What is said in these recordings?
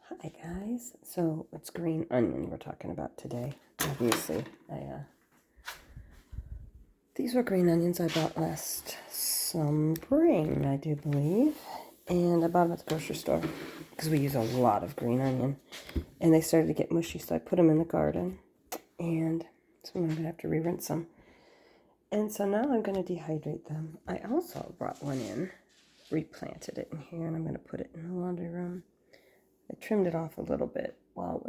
Hi guys, so it's green onion we're talking about today. Obviously, these were green onions I bought last spring, I do believe, and I bought them at the grocery store because we use a lot of green onion, and they started to get mushy, so I put them in the garden, and so I'm gonna have to re-rinse them, and so now I'm gonna dehydrate them. I also brought one in, replanted it in here, and I'm gonna put it in the laundry room. I trimmed it off a little bit while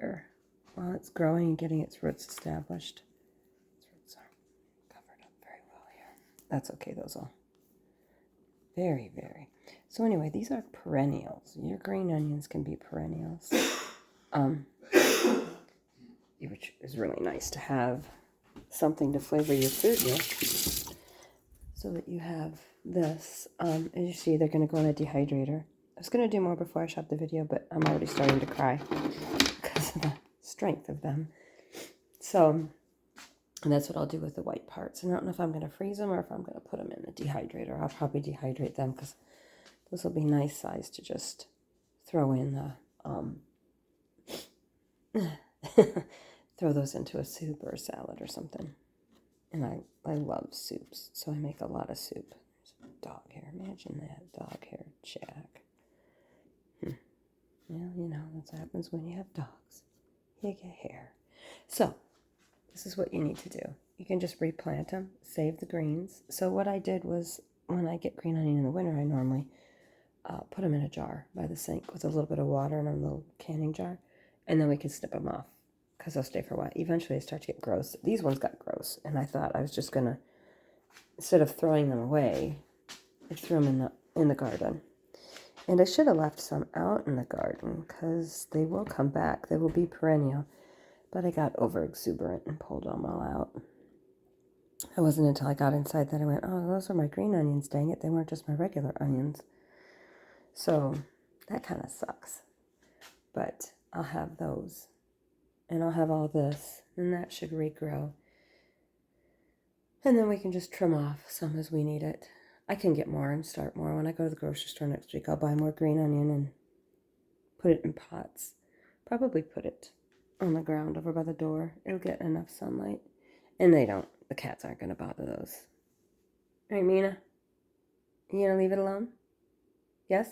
it's growing and getting its roots established. Its roots are covered up very well here. That's okay, those all. Very. So anyway, these are perennials. Your green onions can be perennials. Which is really nice to have something to flavor your food with. So that you have this. As you see, they're going to go in a dehydrator. I was going to do more before I shot the video, but I'm already starting to cry because of the strength of them. So, and that's what I'll do with the white parts. And I don't know if I'm going to freeze them or if I'm going to put them in a dehydrator. I'll probably dehydrate them because those will be nice size to just throw in the, throw those into a soup or a salad or something. And I love soups, so I make a lot of soup. There's dog hair. Imagine that, dog hair Jack. Well, you know, that's what happens when you have dogs. You get hair. So, this is what you need to do. You can just replant them, save the greens. So what I did was, when I get green onion in the winter, I normally put them in a jar by the sink with a little bit of water in a little canning jar, and then we can snip them off because they'll stay for a while. Eventually, they start to get gross. These ones got gross, and I thought I was just going to, instead of throwing them away, I threw them in the garden. And I should have left some out in the garden because they will come back. They will be perennial. But I got over exuberant and pulled them all out. It wasn't until I got inside that I went, oh, those are my green onions, dang it. They weren't just my regular onions. So that kind of sucks. But I'll have those. And I'll have all this. And that should regrow. And then we can just trim off some as we need it. I can get more and start more. When I go to the grocery store next week, I'll buy more green onion and put it in pots. Probably put it on the ground over by the door. It'll get enough sunlight. And the cats aren't going to bother those. All right, Mina? You going to leave it alone? Yes?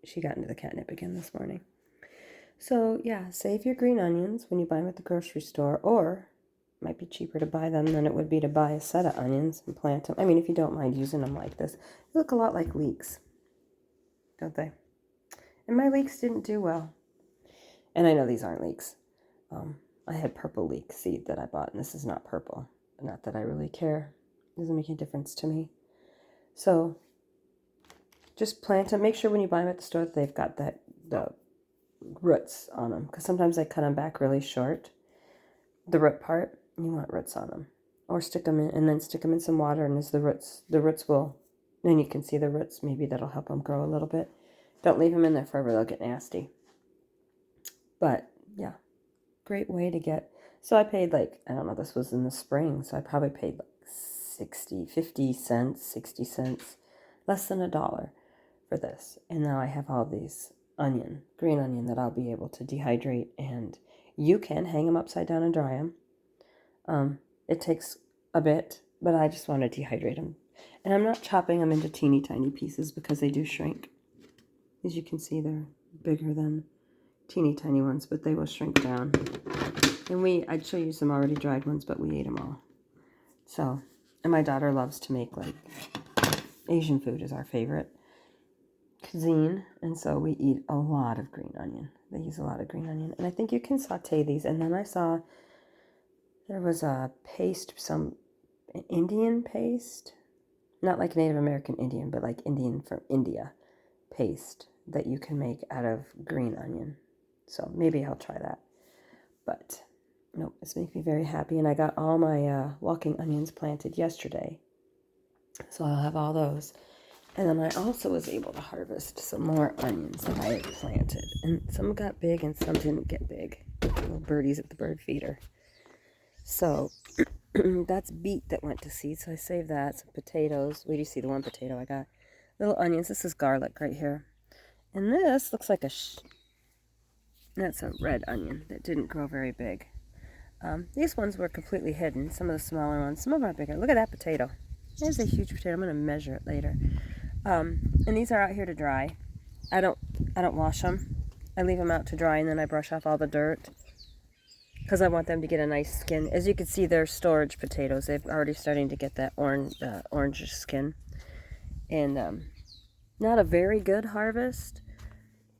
She got into the catnip again this morning. So, yeah, save your green onions when you buy them at the grocery store, or it might be cheaper to buy them than it would be to buy a set of onions and plant them. I mean, if you don't mind using them like this. They look a lot like leeks, don't they? And my leeks didn't do well. And I know these aren't leeks. I had purple leek seed that I bought, and this is not purple. Not that I really care. It doesn't make any difference to me. So, just plant them. Make sure when you buy them at the store that they've got the roots on them. Because sometimes I cut them back really short. The root part, you want roots on them. Or stick them in, and then stick them in some water, and as the roots will, then you can see the roots. Maybe that'll help them grow a little bit. Don't leave them in there forever. They'll get nasty. But, yeah. Great way to get, so I paid I don't know, this was in the spring, so I probably paid 50 cents, 60 cents, less than $1 for this. And now I have all these green onion that I'll be able to dehydrate, and you can hang them upside down and dry them. It takes a bit, but I just want to dehydrate them. And I'm not chopping them into teeny tiny pieces because they do shrink. As you can see, they're bigger than teeny tiny ones, but they will shrink down. And I'd show you some already dried ones, but we ate them all. So, and my daughter loves to make Asian food is our favorite cuisine, and so we eat a lot of green onion. They use a lot of green onion, and I think you can saute these. And then I saw there was a paste, some Indian paste, not like Native American Indian, but like Indian from India paste that you can make out of green onion. So maybe I'll try that. But nope, this makes me very happy. And I got all my walking onions planted yesterday. So I'll have all those. And then I also was able to harvest some more onions that I had planted. And some got big and some didn't get big. Little birdies at the bird feeder. So that's beet that went to seed. So I saved that. Some potatoes. Wait, do you see the one potato I got? Little onions. This is garlic right here. And this looks like That's a red onion that didn't grow very big. These ones were completely hidden. Some of the smaller ones. Some of them are bigger. Look at that potato. There's a huge potato. I'm going to measure it later. And these are out here to dry. I don't wash them. I leave them out to dry, and then I brush off all the dirt because I want them to get a nice skin. As you can see, they're storage potatoes. They're already starting to get that orange skin. And not a very good harvest,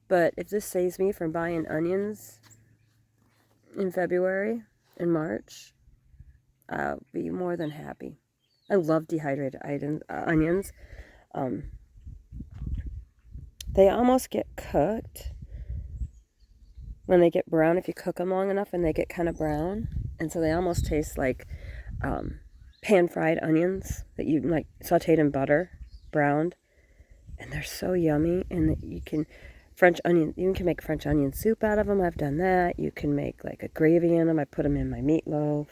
but if this saves me from buying onions in February and March, I'll be more than happy. I love dehydrated onions. They almost get cooked when they get brown, if you cook them long enough, and they get kind of brown. And so they almost taste like pan-fried onions that you like sauteed in butter, browned. And they're so yummy. And you can make French onion soup out of them. I've done that. You can make like a gravy in them. I put them in my meatloaf.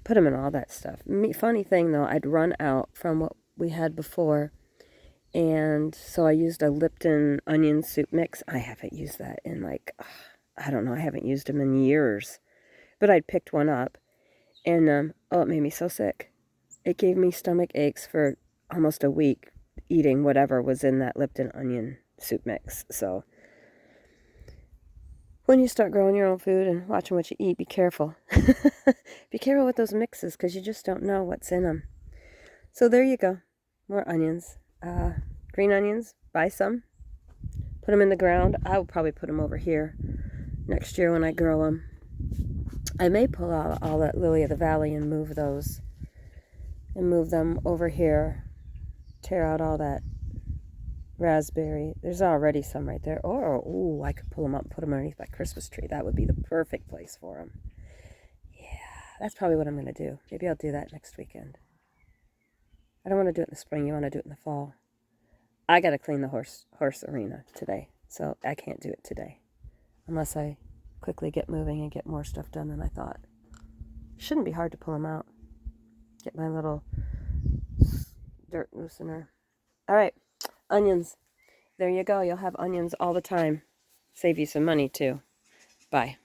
Put them in all that stuff. Funny thing though, I'd run out from what we had before. And so I used a Lipton onion soup mix. I haven't used that in like, I don't know, I haven't used them in years. But I'd picked one up. And, it made me so sick. It gave me stomach aches for almost a week eating whatever was in that Lipton onion soup mix. So when you start growing your own food and watching what you eat, be careful. Be careful with those mixes because you just don't know what's in them. So there you go. More onions. Green onions. Buy some. Put them in the ground. I will probably put them over here next year when I grow them. I may pull out all that lily of the valley and move those. And move them over here. Tear out all that raspberry. There's already some right there. Or, I could pull them up and put them underneath my Christmas tree. That would be the perfect place for them. Yeah, that's probably what I'm going to do. Maybe I'll do that next weekend. I don't want to do it in the spring. You want to do it in the fall. I got to clean the horse arena today. So I can't do it today. Unless I quickly get moving and get more stuff done than I thought. Shouldn't be hard to pull them out. Get my little dirt loosener. All right, onions. There you go. You'll have onions all the time. Save you some money too. Bye.